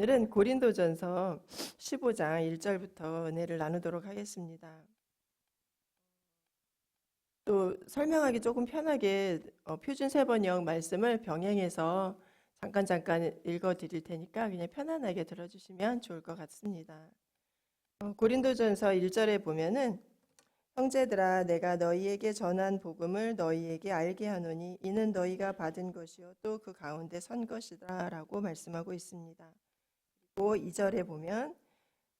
오늘은 고린도전서 15장 1절부터 은혜를 나누도록 하겠습니다. 또 설명하기 조금 편하게 표준 세번역 말씀을 병행해서 잠깐 읽어 드릴 테니까 그냥 편안하게 들어주시면 좋을 것 같습니다. 고린도전서 1절에 보면은 형제들아 내가 너희에게 전한 복음을 너희에게 알게 하노니 이는 너희가 받은 것이요 또 그 가운데 선 것이다 라고 말씀하고 있습니다. 그리고 2절에 보면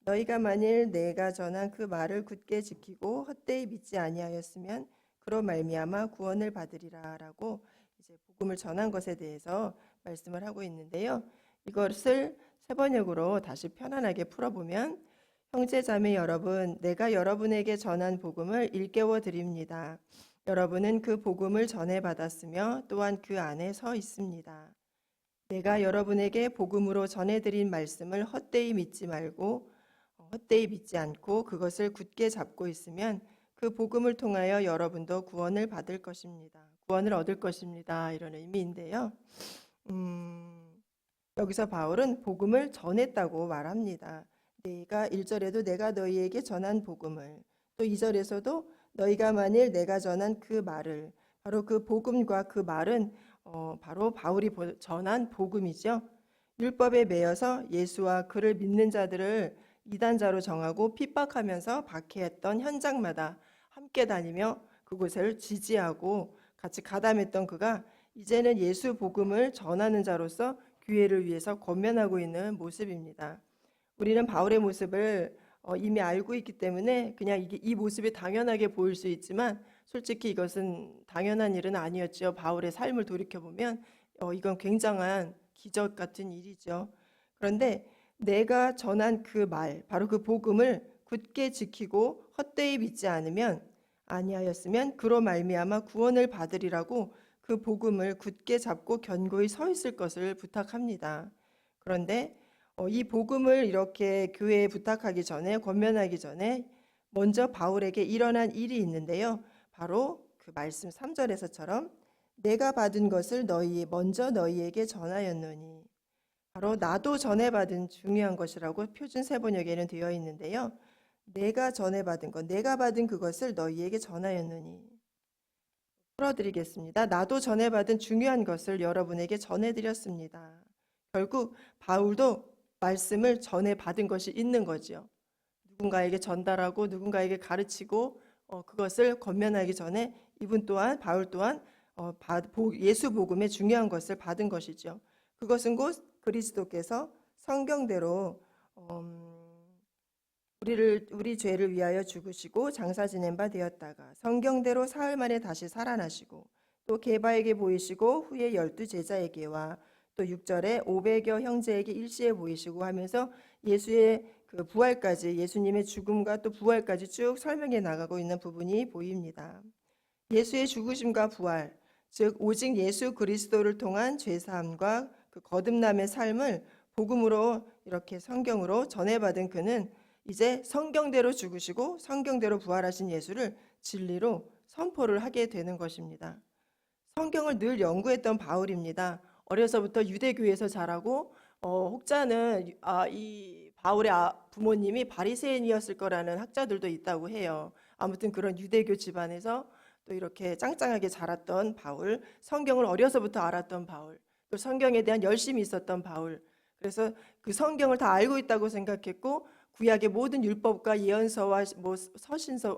너희가 만일 내가 전한 그 말을 굳게 지키고 헛되이 믿지 아니하였으면 그로 말미암아 구원을 받으리라라고 이제 복음을 전한 것에 대해서 말씀을 하고 있는데요. 이것을 세번역으로 다시 편안하게 풀어보면 형제 자매 여러분, 내가 여러분에게 전한 복음을 일깨워 드립니다. 여러분은 그 복음을 전해 받았으며 또한 그 안에 서 있습니다. 내가 여러분에게 복음으로 전해드린 말씀을 헛되이 믿지 말고 헛되이 믿지 않고 그것을 굳게 잡고 있으면 그 복음을 통하여 여러분도 구원을 받을 것입니다. 구원을 얻을 것입니다. 이런 의미인데요. 여기서 바울은 복음을 전했다고 말합니다. 내가 1절에도 내가 너희에게 전한 복음을, 또 2절에서도 너희가 만일 내가 전한 그 말을, 바로 그 복음과 그 말은 바로 바울이 전한 복음이죠. 율법에 매여서 예수와 그를 믿는 자들을 이단자로 정하고 핍박하면서 박해했던 현장마다 함께 다니며 그곳을 지지하고 같이 가담했던 그가 이제는 예수 복음을 전하는 자로서 교회를 위해서 권면하고 있는 모습입니다. 우리는 바울의 모습을 이미 알고 있기 때문에 그냥 이 모습이 당연하게 보일 수 있지만 솔직히 이것은 당연한 일은 아니었죠. 바울의 삶을 돌이켜보면 이건 굉장한 기적 같은 일이죠. 그런데 내가 전한 그 말, 바로 그 복음을 굳게 지키고 헛되이 믿지 아니하였으면 그로 말미암아 구원을 받으리라고 그 복음을 굳게 잡고 견고히 서 있을 것을 부탁합니다. 그런데 이 복음을 이렇게 교회에 부탁하기 전에, 권면하기 전에 먼저 바울에게 일어난 일이 있는데요. 바로 그 말씀 3절에서처럼 내가 받은 것을 먼저 너희에게 전하였노니, 바로 나도 전해받은 중요한 것이라고 표준 세번역에는 되어 있는데요. 내가 전해받은 것, 내가 받은 그것을 너희에게 전하였노니. 풀어드리겠습니다. 나도 전해받은 중요한 것을 여러분에게 전해드렸습니다. 결국 바울도 말씀을 전해받은 것이 있는 거죠. 누군가에게 전달하고 누군가에게 가르치고 그것을 권면하기 전에 이분 또한 바울 또한 예수 복음의 중요한 것을 받은 것이죠. 그것은 곧 그리스도께서 성경대로 우리 죄를 위하여 죽으시고 장사 지낸 바 되었다가 성경대로 사흘 만에 다시 살아나시고 또 게바에게 보이시고 후에 12 제자에게와 또 6절에 500여 형제에게 일시에 보이시고 하면서 예수의 그 부활까지, 예수님의 죽음과 또 부활까지 쭉 설명해 나가고 있는 부분이 보입니다. 예수의 죽으심과 부활, 즉 오직 예수 그리스도를 통한 죄사함과 그 거듭남의 삶을 복음으로 이렇게 성경으로 전해받은 그는 이제 성경대로 죽으시고 성경대로 부활하신 예수를 진리로 선포를 하게 되는 것입니다. 성경을 늘 연구했던 바울입니다. 어려서부터 유대교에서 자라고 혹자는 이 바울의 부모님이 바리새인이었을 거라는 학자들도 있다고 해요. 아무튼 그런 유대교 집안에서 또 이렇게 짱짱하게 자랐던 바울, 성경을 어려서부터 알았던 바울, 또 성경에 대한 열심이 있었던 바울. 그래서 그 성경을 다 알고 있다고 생각했고 구약의 모든 율법과 예언서와 서신서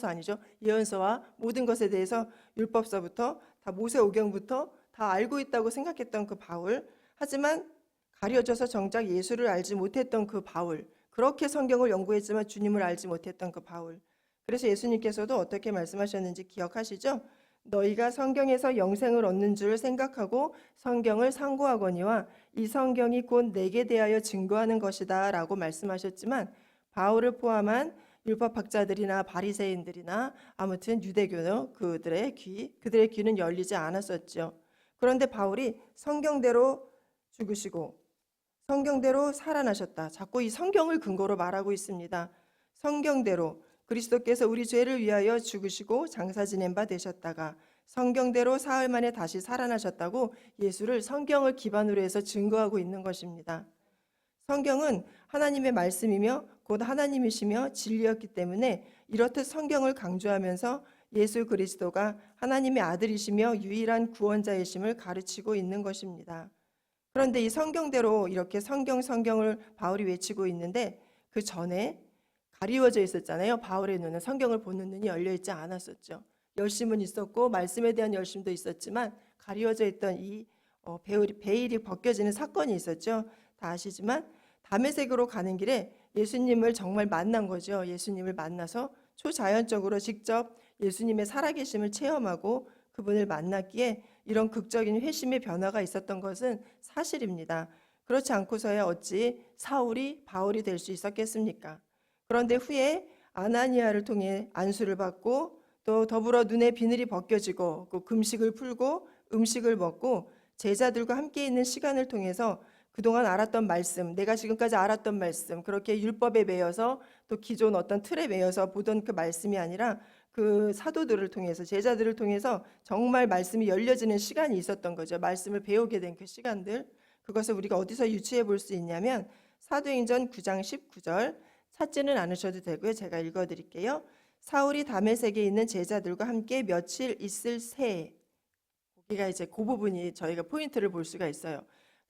아니죠. 예언서와 모든 것에 대해서 율법서부터 다 모세오경부터 다 알고 있다고 생각했던 그 바울. 하지만 가려져서 정작 예수를 알지 못했던 그 바울. 그렇게 성경을 연구했지만 주님을 알지 못했던 그 바울. 그래서 예수님께서도 어떻게 말씀하셨는지 기억하시죠? 너희가 성경에서 영생을 얻는 줄 생각하고 성경을 상고하거니와 이 성경이 곧 내게 대하여 증거하는 것이다 라고 말씀하셨지만 바울을 포함한 율법학자들이나 바리새인들이나 아무튼 유대교는 그들의 귀는 열리지 않았었죠. 그런데 바울이 성경대로 죽으시고 성경대로 살아나셨다. 자꾸 이 성경을 근거로 말하고 있습니다. 성경대로 그리스도께서 우리 죄를 위하여 죽으시고 장사 지낸 바 되셨다가 성경대로 사흘 만에 다시 살아나셨다고 예수를 성경을 기반으로 해서 증거하고 있는 것입니다. 성경은 하나님의 말씀이며 곧 하나님이시며 진리였기 때문에 이렇듯 성경을 강조하면서 예수 그리스도가 하나님의 아들이시며 유일한 구원자이심을 가르치고 있는 것입니다. 그런데 이 성경대로 이렇게 성경을 바울이 외치고 있는데 그 전에 가리워져 있었잖아요. 바울의 눈은, 성경을 보는 눈이 열려 있지 않았었죠. 열심은 있었고 말씀에 대한 열심도 있었지만 가리워져 있던 이 베일이 벗겨지는 사건이 있었죠. 다 아시지만 다메섹으로 가는 길에 예수님을 정말 만난 거죠. 예수님을 만나서 초자연적으로 직접 예수님의 살아계심을 체험하고 그분을 만났기에 이런 극적인 회심의 변화가 있었던 것은 사실입니다. 그렇지 않고서야 어찌 사울이 바울이 될 수 있었겠습니까? 그런데 후에 아나니아를 통해 안수를 받고 또 더불어 눈의 비늘이 벗겨지고 그 금식을 풀고 음식을 먹고 제자들과 함께 있는 시간을 통해서 그동안 알았던 말씀, 내가 지금까지 알았던 말씀, 그렇게 율법에 매여서 또 기존 어떤 틀에 매여서 보던 그 말씀이 아니라 그 사도들을 통해서, 제자들을 통해서 정말 말씀이 열려지는 시간이 있었던 거죠. 말씀을 배우게 된 그 시간들. 그것을 우리가 어디서 유추해 볼 수 있냐면 사도행전 9장 19절, 찾지는 않으셔도 되고요. 제가 읽어드릴게요. 사울이 다메섹에 있는 제자들과 함께 며칠 있을 새. 거기가 이제 그 부분이 저희가 포인트를 볼 수가 있어요.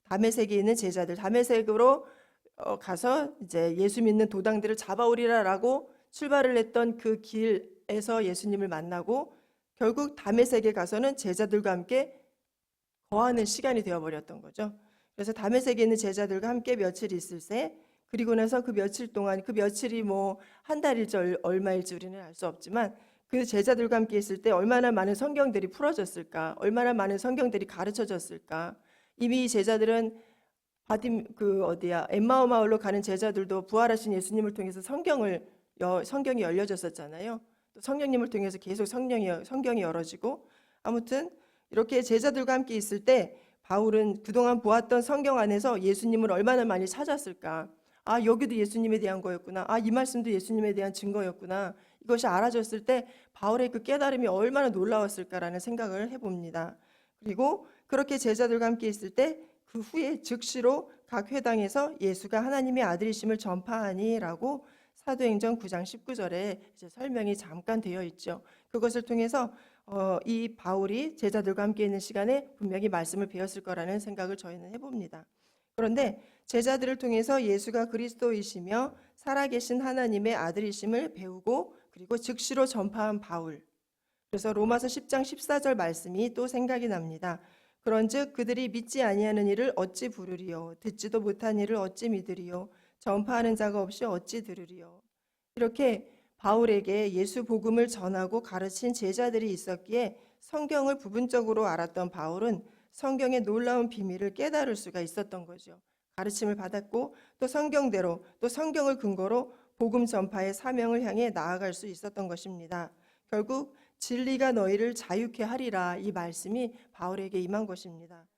다메섹에 있는 제자들, 다메섹으로 가서 이제 예수 믿는 도당들을 잡아오리라라고 출발을 했던 그 길에서 예수님을 만나고 결국 다메섹에 가서는 제자들과 함께 거하는 시간이 되어버렸던 거죠. 그래서 다메섹에 있는 제자들과 함께 며칠 있을 새, 그리고 나서 그 며칠 동안, 그 며칠이 뭐 한 달일지 얼마일지 우리는 알 수 없지만 그 제자들과 함께 있을 때 얼마나 많은 성경들이 풀어졌을까, 얼마나 많은 성경들이 가르쳐졌을까. 이미 제자들은 엠마오 마을로 가는 제자들도 부활하신 예수님을 통해서 성경이 열려졌었잖아요. 또 성령님을 통해서 계속 성경이 열어지고, 아무튼 이렇게 제자들과 함께 있을 때 바울은 그동안 보았던 성경 안에서 예수님을 얼마나 많이 찾았을까. 아, 여기도 예수님에 대한 거였구나. 아, 이 말씀도 예수님에 대한 증거였구나. 이것이 알아졌을 때 바울의 그 깨달음이 얼마나 놀라웠을까라는 생각을 해봅니다. 그리고 그렇게 제자들과 함께 있을 때 그 후에 즉시로 각 회당에서 예수가 하나님의 아들이심을 전파하니라고 사도행전 9장 19절에 이제 설명이 잠깐 되어 있죠. 그것을 통해서 이 바울이 제자들과 함께 있는 시간에 분명히 말씀을 배웠을 거라는 생각을 저희는 해봅니다. 그런데 제자들을 통해서 예수가 그리스도이시며 살아계신 하나님의 아들이심을 배우고 그리고 즉시로 전파한 바울. 그래서 로마서 10장 14절 말씀이 또 생각이 납니다. 그런즉 그들이 믿지 아니하는 이를 어찌 부르리요, 듣지도 못한 이를 어찌 믿으리요, 전파하는 자가 없이 어찌 들으리요. 이렇게 바울에게 예수 복음을 전하고 가르친 제자들이 있었기에 성경을 부분적으로 알았던 바울은 성경의 놀라운 비밀을 깨달을 수가 있었던 거죠. 가르침을 받았고 또 성경대로, 또 성경을 근거로 복음 전파의 사명을 향해 나아갈 수 있었던 것입니다. 결국 진리가 너희를 자유케 하리라, 이 말씀이 바울에게 임한 것입니다.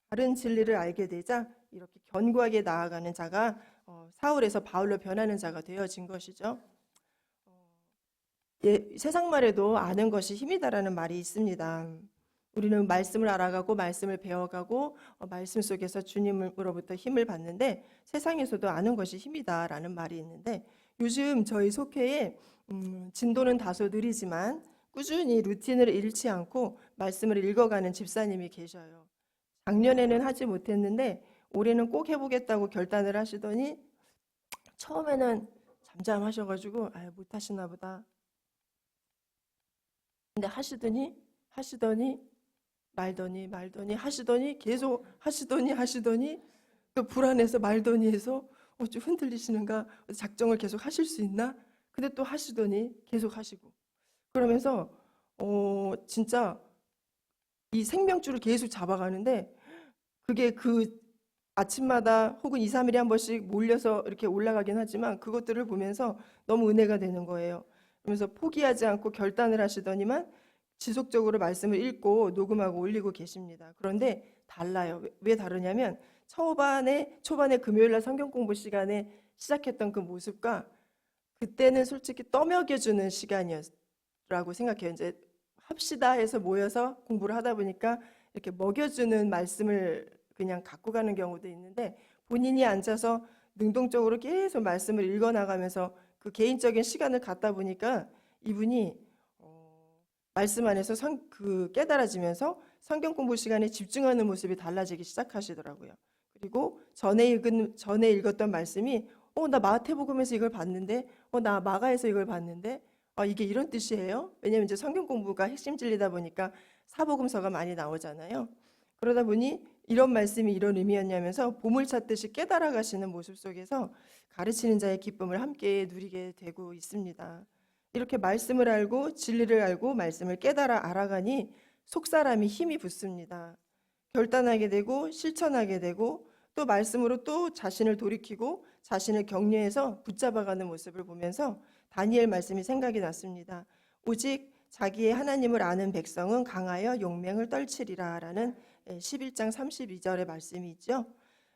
바른 진리를 알게 되자 이렇게 견고하게 나아가는 자가 사울에서 바울로 변하는 자가 되어진 것이죠. 세상 말에도 아는 것이 힘이다라는 말이 있습니다. 우리는 말씀을 알아가고 말씀을 배워가고 말씀 속에서 주님으로부터 힘을 받는데 세상에서도 아는 것이 힘이다라는 말이 있는데, 요즘 저희 속회에 진도는 다소 느리지만 꾸준히 루틴을 잃지 않고 말씀을 읽어가는 집사님이 계셔요. 작년에는 하지 못했는데 올해는 꼭 해보겠다고 결단을 하시더니 처음에는 잠잠하셔가지고 못하시나 보다. 근데 하시더니 말더니 하시더니 계속 하시더니 또 불안해서 말더니 해서 좀 흔들리시는가, 작정을 계속 하실 수 있나? 근데 또 하시더니 계속 하시고, 그러면서 진짜 이 생명줄을 계속 잡아가는데 그게 그 아침마다 혹은 2, 3일에 한 번씩 몰려서 이렇게 올라가긴 하지만 그것들을 보면서 너무 은혜가 되는 거예요. 그러면서 포기하지 않고 결단을 하시더니만 지속적으로 말씀을 읽고 녹음하고 올리고 계십니다. 그런데 달라요. 왜 다르냐면 초반에 금요일날 성경 공부 시간에 시작했던 그 모습과 그때는 솔직히 떠먹여주는 시간이었라고 생각해요. 이제 합시다 해서 모여서 공부를 하다 보니까 이렇게 먹여주는 말씀을 그냥 갖고 가는 경우도 있는데, 본인이 앉아서 능동적으로 계속 말씀을 읽어나가면서 그 개인적인 시간을 갖다 보니까 이분이 말씀 안에서 깨달아지면서 성경 공부 시간에 집중하는 모습이 달라지기 시작하시더라고요. 그리고 전에 읽었던 말씀이 나 마태복음에서 이걸 봤는데 나 마가에서 이걸 봤는데 이게 이런 뜻이에요? 왜냐면 이제 성경 공부가 핵심 진리다 보니까 사복음서가 많이 나오잖아요. 그러다 보니 이런 말씀이 이런 의미였냐면서 보물 찾듯이 깨달아 가시는 모습 속에서 가르치는 자의 기쁨을 함께 누리게 되고 있습니다. 이렇게 말씀을 알고 진리를 알고 말씀을 깨달아 알아가니 속사람이 힘이 붙습니다. 결단하게 되고 실천하게 되고 또 말씀으로 또 자신을 돌이키고 자신을 격려해서 붙잡아가는 모습을 보면서 다니엘 말씀이 생각이 났습니다. 오직 자기의 하나님을 아는 백성은 강하여 용맹을 떨치리라 라는 11장 32절의 말씀이 있죠.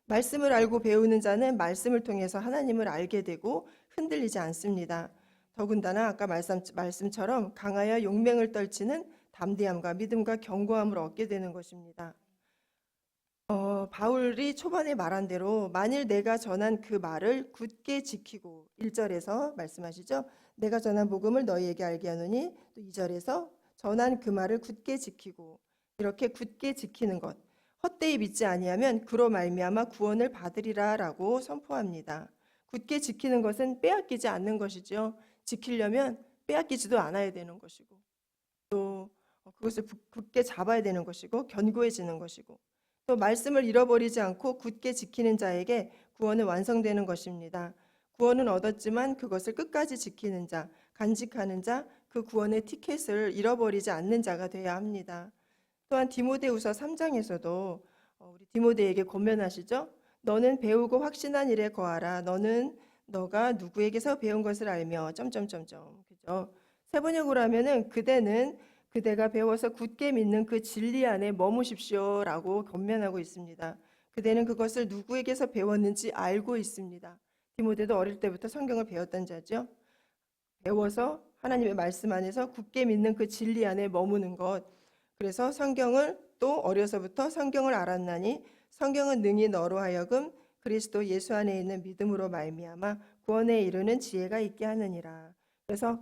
말씀을 알고 배우는 자는 말씀을 통해서 하나님을 알게 되고 흔들리지 않습니다. 더군다나 아까 말씀처럼 강하여 용맹을 떨치는 담대함과 믿음과 견고함을 얻게 되는 것입니다. 바울이 초반에 말한 대로 만일 내가 전한 그 말을 굳게 지키고 1절에서 말씀하시죠. 내가 전한 복음을 너희에게 알게 하노니 또 2절에서 전한 그 말을 굳게 지키고 이렇게 굳게 지키는 것 헛되이 믿지 아니하면 그로 말미암아 구원을 받으리라라고 선포합니다. 굳게 지키는 것은 빼앗기지 않는 것이죠. 지키려면 빼앗기지도 않아야 되는 것이고 또 그것을 굳게 잡아야 되는 것이고 견고해지는 것이고 또 말씀을 잃어버리지 않고 굳게 지키는 자에게 구원은 완성되는 것입니다. 구원은 얻었지만 그것을 끝까지 지키는 자, 간직하는 자, 그 구원의 티켓을 잃어버리지 않는 자가 되어야 합니다. 또한 디모데후서 3장에서도 우리 디모데에게 권면하시죠. 너는 배우고 확신한 일에 거하라. 너가 누구에게서 배운 것을 알며 그죠? 세번역으로 하면은 그대가 배워서 굳게 믿는 그 진리 안에 머무십시오라고 권면하고 있습니다. 그대는 그것을 누구에게서 배웠는지 알고 있습니다. 디모데도 어릴 때부터 성경을 배웠던 자죠. 배워서 하나님의 말씀 안에서 굳게 믿는 그 진리 안에 머무는 것. 그래서 성경을 또 어려서부터 성경을 알았나니 성경은 능히 너로 하여금 그리스도 예수 안에 있는 믿음으로 말미암아 구원에 이르는 지혜가 있게 하느니라. 그래서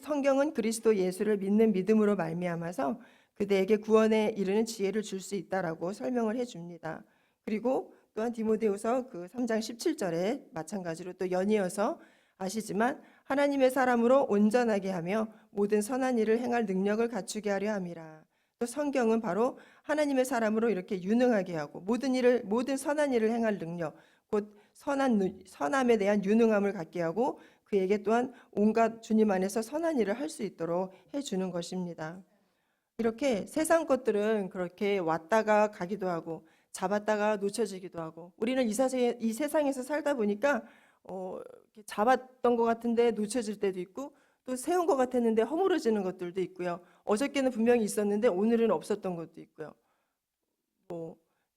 성경은 그리스도 예수를 믿는 믿음으로 말미암아서 그대에게 구원에 이르는 지혜를 줄 수 있다라고 설명을 해줍니다. 그리고 또한 디모데후서 그 3장 17절에 마찬가지로 또 연이어서 아시지만 하나님의 사람으로 온전하게 하며 모든 선한 일을 행할 능력을 갖추게 하려 함이라. 또 성경은 바로 하나님의 사람으로 이렇게 유능하게 하고 모든 선한 일을 행할 능력, 곧 선함에 대한 유능함을 갖게 하고 그에게 또한 온갖 주님 안에서 선한 일을 할 수 있도록 해주는 것입니다. 이렇게 세상 것들은 그렇게 왔다가 가기도 하고 잡았다가 놓쳐지기도 하고 우리는 이 세상에서 살다 보니까 이렇게 잡았던 것 같은데 놓쳐질 때도 있고 또 세운 것 같았는데 허물어지는 것들도 있고요. 어저께는 분명히 있었는데 오늘은 없었던 것도 있고요.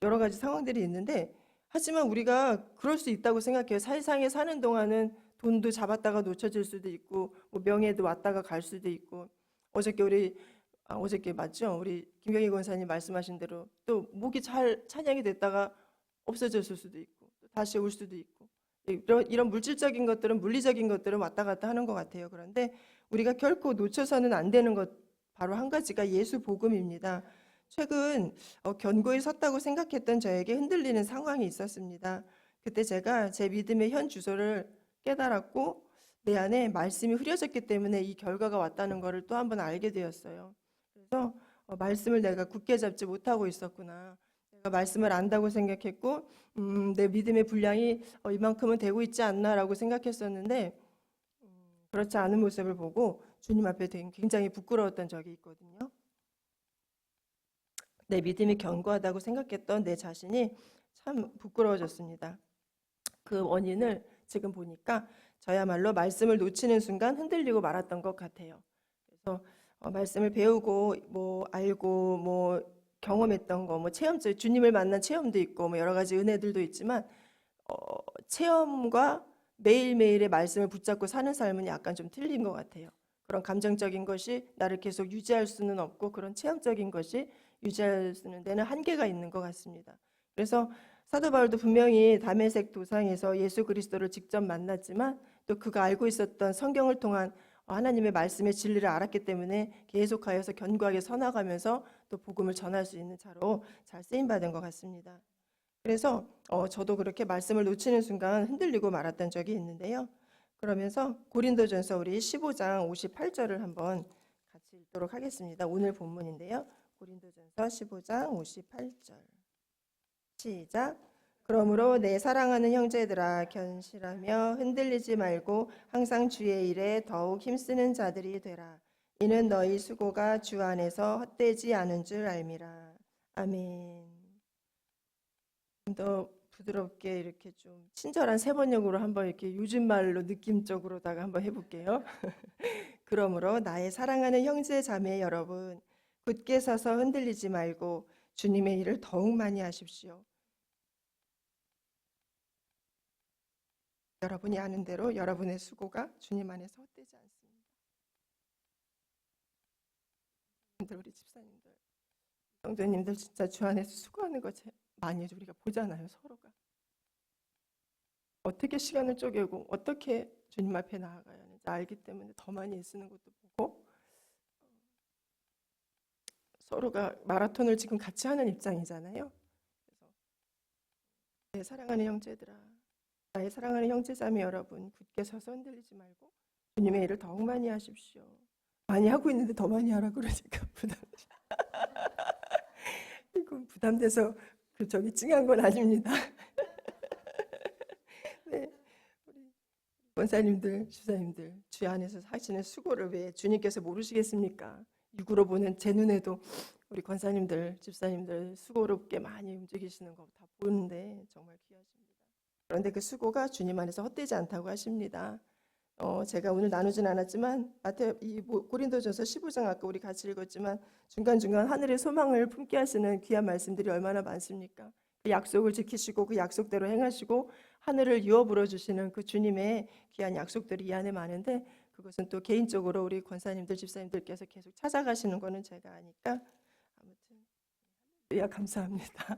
여러 가지 상황들이 있는데 하지만 우리가 그럴 수 있다고 생각해요. 세상에 사는 동안은 돈도 잡았다가 놓쳐질 수도 있고 명예도 왔다가 갈 수도 있고 어저께 맞죠? 우리 김경희 권사님 말씀하신 대로 또 목이 잘 찬양이 됐다가 없어졌을 수도 있고 또 다시 올 수도 있고 이런 물질적인 것들은 물리적인 것들은 왔다 갔다 하는 것 같아요. 그런데 우리가 결코 놓쳐서는 안 되는 것 바로 한 가지가 예수 복음입니다. 최근 견고히 섰다고 생각했던 저에게 흔들리는 상황이 있었습니다. 그때 제가 제 믿음의 현 주소를 깨달았고 내 안에 말씀이 흐려졌기 때문에 이 결과가 왔다는 것을 또 한 번 알게 되었어요. 그래서 말씀을 내가 굳게 잡지 못하고 있었구나. 내가 말씀을 안다고 생각했고 내 믿음의 분량이 이만큼은 되고 있지 않나라고 생각했었는데 그렇지 않은 모습을 보고 주님 앞에 굉장히 부끄러웠던 적이 있거든요. 내 믿음이 견고하다고 생각했던 내 자신이 참 부끄러워졌습니다. 그 원인을 지금 보니까 저야말로 말씀을 놓치는 순간 흔들리고 말았던 것 같아요. 그래서 말씀을 배우고 알고 경험했던 거 체험적 주님을 만난 체험도 있고 여러 가지 은혜들도 있지만 체험과 매일매일의 말씀을 붙잡고 사는 삶은 약간 좀 틀린 것 같아요. 그런 감정적인 것이 나를 계속 유지할 수는 없고 그런 체험적인 것이 유지할 수는 데는 한계가 있는 것 같습니다. 그래서 사도 바울도 분명히 다메섹 도상에서 예수 그리스도를 직접 만났지만 또 그가 알고 있었던 성경을 통한 하나님의 말씀의 진리를 알았기 때문에 계속하여서 견고하게 서나가면서 또 복음을 전할 수 있는 자로 잘 쓰임 받은 것 같습니다. 그래서 저도 그렇게 말씀을 놓치는 순간 흔들리고 말았던 적이 있는데요. 그러면서 고린도전서 우리 15장 58절을 한번 같이 읽도록 하겠습니다. 오늘 본문인데요. 고린도전서 15장 58절. 시작. 그러므로 내 사랑하는 형제들아 견실하며 흔들리지 말고 항상 주의 일에 더욱 힘쓰는 자들이 되라. 이는 너희 수고가 주 안에서 헛되지 않은 줄 알미라. 아멘. 좀 더 부드럽게 이렇게 좀 친절한 세 번역으로 한번 이렇게 요즘 말로 느낌적으로다가 한번 해볼게요. 그러므로 나의 사랑하는 형제 자매 여러분 굳게 서서 흔들리지 말고 주님의 일을 더욱 많이 하십시오. 여러분이 아는 대로 여러분의 수고가 주님 안에서 헛되지 않습니다. 우리 집사님들, 성도님들 진짜 주 안에서 수고하는 거 많이 우리가 보잖아요. 서로가 어떻게 시간을 쪼개고 어떻게 주님 앞에 나아가야 하는지 알기 때문에 더 많이 애쓰는 것도 보고 서로가 마라톤을 지금 같이 하는 입장이잖아요. 그래서 내 사랑하는 형제들아, 나의 사랑하는 형제자매 여러분 굳게 서서 흔들리지 말고 주님의 일을 더욱 많이 하십시오. 많이 하고 있는데 더 많이 하라 그러니까 이건 부담돼서 저기 찡한 건 아닙니다. 네, 우리 권사님들, 주사님들 주 안에서 하시는 수고를 왜 주님께서 모르시겠습니까? 육으로 보는 제 눈에도 우리 권사님들, 집사님들 수고롭게 많이 움직이시는 거 다 보는데 정말 귀하십니다. 그런데 그 수고가 주님 안에서 헛되지 않다고 하십니다. 제가 오늘 나누진 않았지만 고린도전서 15장 아까 우리 같이 읽었지만 중간중간 하늘의 소망을 품게 하시는 귀한 말씀들이 얼마나 많습니까? 그 약속을 지키시고 그 약속대로 행하시고 하늘을 이어 불어주시는 그 주님의 귀한 약속들이 이 안에 많은데 그것은 또 개인적으로 우리 권사님들, 집사님들께서 계속 찾아가시는 거는 제가 아니까 아무튼 감사합니다.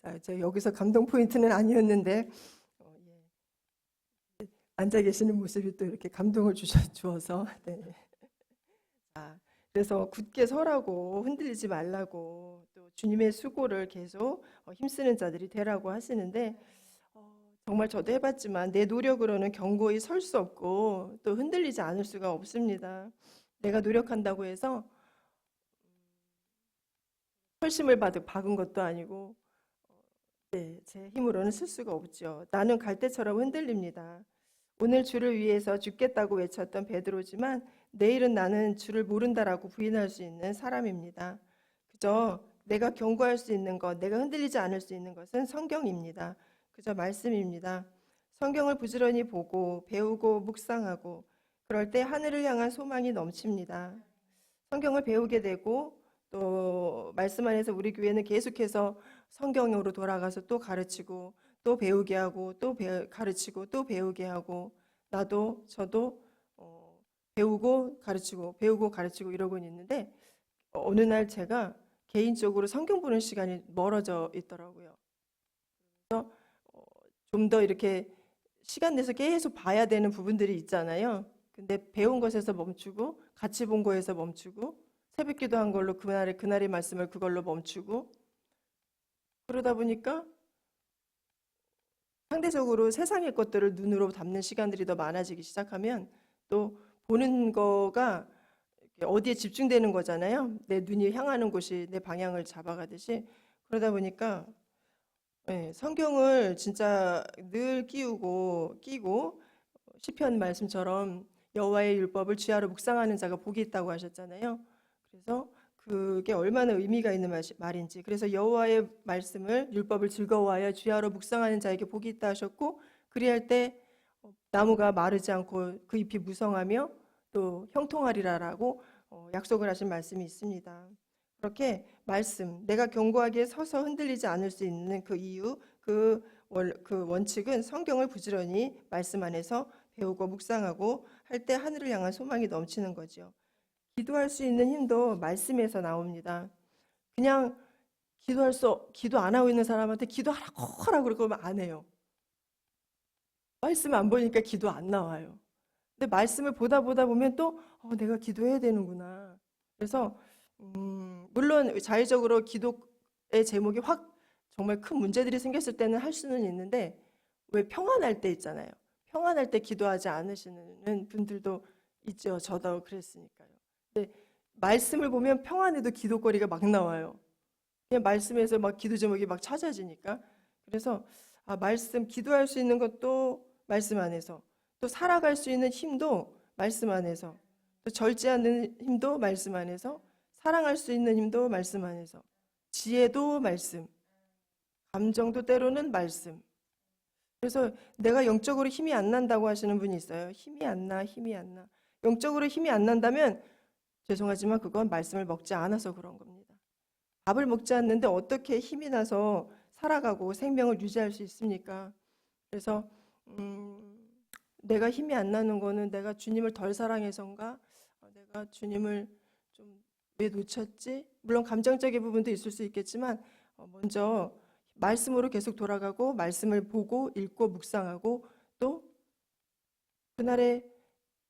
자, 저 여기서 감동 포인트는 아니었는데 앉아 계시는 모습이 또 이렇게 감동을 주어서 네. 자, 그래서 굳게 서라고 흔들리지 말라고 또 주님의 수고를 계속 힘쓰는 자들이 되라고 하시는데 정말 저도 해봤지만 내 노력으로는 견고히 설 수 없고 또 흔들리지 않을 수가 없습니다. 내가 노력한다고 해서 설심을 박은 것도 아니고 네, 제 힘으로는 쓸 수가 없죠. 나는 갈대처럼 흔들립니다. 오늘 주를 위해서 죽겠다고 외쳤던 베드로지만 내일은 나는 주를 모른다라고 부인할 수 있는 사람입니다. 그저 내가 경고할 수 있는 것, 내가 흔들리지 않을 수 있는 것은 성경입니다. 그저 말씀입니다. 성경을 부지런히 보고 배우고 묵상하고 그럴 때 하늘을 향한 소망이 넘칩니다. 성경을 배우게 되고 또 말씀 안에서 우리 교회는 계속해서 성경으로 돌아가서 또 가르치고 또 배우게 하고 또 가르치고 또 배우게 하고 저도 배우고 가르치고 이러고 있는데 어느 날 제가 개인적으로 성경 보는 시간이 멀어져 있더라고요. 그래서 좀 더 이렇게 시간 내서 계속 봐야 되는 부분들이 있잖아요. 근데 배운 것에서 멈추고 같이 본 거에서 멈추고 새벽 기도한 걸로 그날의 말씀을 그걸로 멈추고 그러다 보니까 상대적으로 세상의 것들을 눈으로 담는 시간들이 더 많아지기 시작하면 또 보는 거가 어디에 집중되는 거잖아요. 내 눈이 향하는 곳이 내 방향을 잡아가듯이 그러다 보니까 성경을 진짜 늘 끼고 시편 말씀처럼 여호와의 율법을 주야로 묵상하는 자가 복이 있다고 하셨잖아요. 그래서 그게 얼마나 의미가 있는 말인지 그래서 여호와의 말씀을 율법을 즐거워하여 주야로 묵상하는 자에게 복이 있다 하셨고 그리할 때 나무가 마르지 않고 그 잎이 무성하며 또 형통하리라라고 약속을 하신 말씀이 있습니다. 그렇게 말씀 내가 견고하게 서서 흔들리지 않을 수 있는 그 이유 그 원칙은 성경을 부지런히 말씀 안에서 배우고 묵상하고 할 때 하늘을 향한 소망이 넘치는 거죠. 기도할 수 있는 힘도 말씀에서 나옵니다. 그냥 기도 안 하고 있는 사람한테 기도하라고 하라고 그러면 안 해요. 말씀 안 보니까 기도 안 나와요. 근데 말씀을 보다 보면 또 내가 기도해야 되는구나. 그래서 물론 자의적으로 기도의 제목이 확 정말 큰 문제들이 생겼을 때는 할 수는 있는데, 왜 평안할 때 있잖아요. 평안할 때 기도하지 않으시는 분들도 있죠. 저도 그랬으니까요. 근데 말씀을 보면 평안해도 기도거리가 막 나와요. 그냥 말씀에서 막 기도 제목이 막 찾아지니까. 그래서 말씀 기도할 수 있는 것도 말씀 안에서, 또 살아갈 수 있는 힘도 말씀 안에서, 또 절제하는 힘도 말씀 안에서, 사랑할 수 있는 힘도 말씀 안에서, 지혜도 말씀, 감정도 때로는 말씀. 그래서 내가 영적으로 힘이 안 난다고 하시는 분이 있어요. 힘이 안 나, 힘이 안 나. 영적으로 힘이 안 난다면 죄송하지만 그건 말씀을 먹지 않아서 그런 겁니다. 밥을 먹지 않는데 어떻게 힘이 나서 살아가고 생명을 유지할 수 있습니까? 그래서 내가 힘이 안 나는 거는 내가 주님을 덜 사랑해서인가? 내가 주님을 좀 왜 놓쳤지? 물론 감정적인 부분도 있을 수 있겠지만 먼저 말씀으로 계속 돌아가고 말씀을 보고 읽고 묵상하고, 또 그날의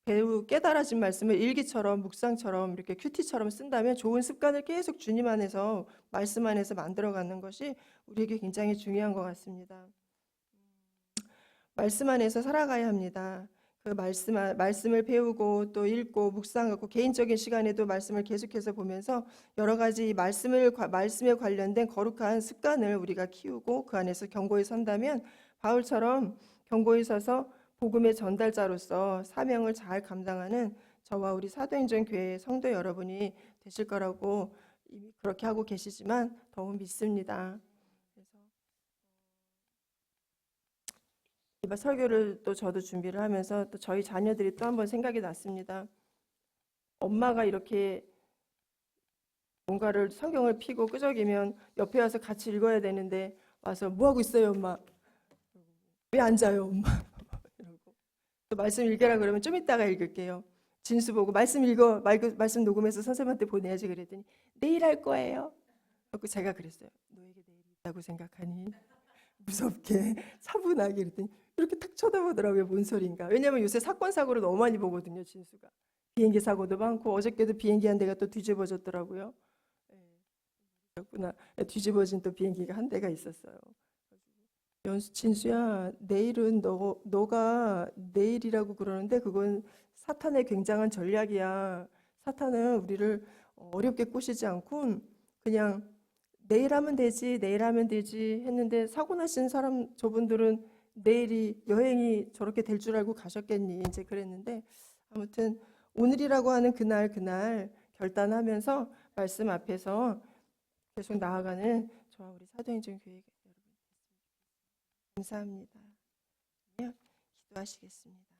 배우 깨달아진 말씀을 일기처럼 묵상처럼 이렇게 큐티처럼 쓴다면 좋은 습관을 계속 주님 안에서 말씀 안에서 만들어가는 것이 우리에게 굉장히 중요한 것 같습니다. 말씀 안에서 살아가야 합니다. 그 말씀을 배우고 또 읽고 묵상하고 개인적인 시간에도 말씀을 계속해서 보면서 여러 가지 말씀에 관련된 거룩한 습관을 우리가 키우고 그 안에서 견고히 선다면 바울처럼 견고히 서서 복음의 전달자로서 사명을 잘 감당하는 저와 우리 사도행전 교회 성도 여러분이 되실 거라고 이미 그렇게 하고 계시지만 더욱 믿습니다. 그래서 이번 설교를 또 저도 준비를 하면서 또 저희 자녀들이 또 한번 생각이 났습니다. 엄마가 이렇게 뭔가를 성경을 펴고 끄적이면 옆에 와서 같이 읽어야 되는데 와서 뭐 하고 있어요, 엄마? 왜 앉아요, 엄마? 이러고 또 말씀 읽으라 그러면 좀 이따가 읽을게요. 진수 보고 말씀 읽어, 말씀 녹음해서 선생님한테 보내야지 그랬더니 내일 할 거예요. 그래서 제가 그랬어요. 너에게 내일이 있다고 생각하니? 무섭게 차분하게 그랬더니 이렇게 탁 쳐다보더라고요. 뭔 소린가. 왜냐면 요새 사건 사고를 너무 많이 보거든요. 진수가 비행기 사고도 많고 어저께도 비행기 한 대가 또 뒤집어졌더라고요. 그렇구나. 뒤집어진 또 비행기가 한 대가 있었어요. 진수야, 내일은 너가 내일이라고 그러는데 그건 사탄의 굉장한 전략이야. 사탄은 우리를 어렵게 꼬시지 않고 그냥 내일 하면 되지, 내일 하면 되지 했는데, 사고 나신 사람 저분들은 내일이 여행이 저렇게 될 줄 알고 가셨겠니? 이제 그랬는데, 아무튼 오늘이라고 하는 그날 결단하면서 말씀 앞에서 계속 나아가는 저와 우리 사도행전 교회 여러분, 감사합니다. 기도하시겠습니다.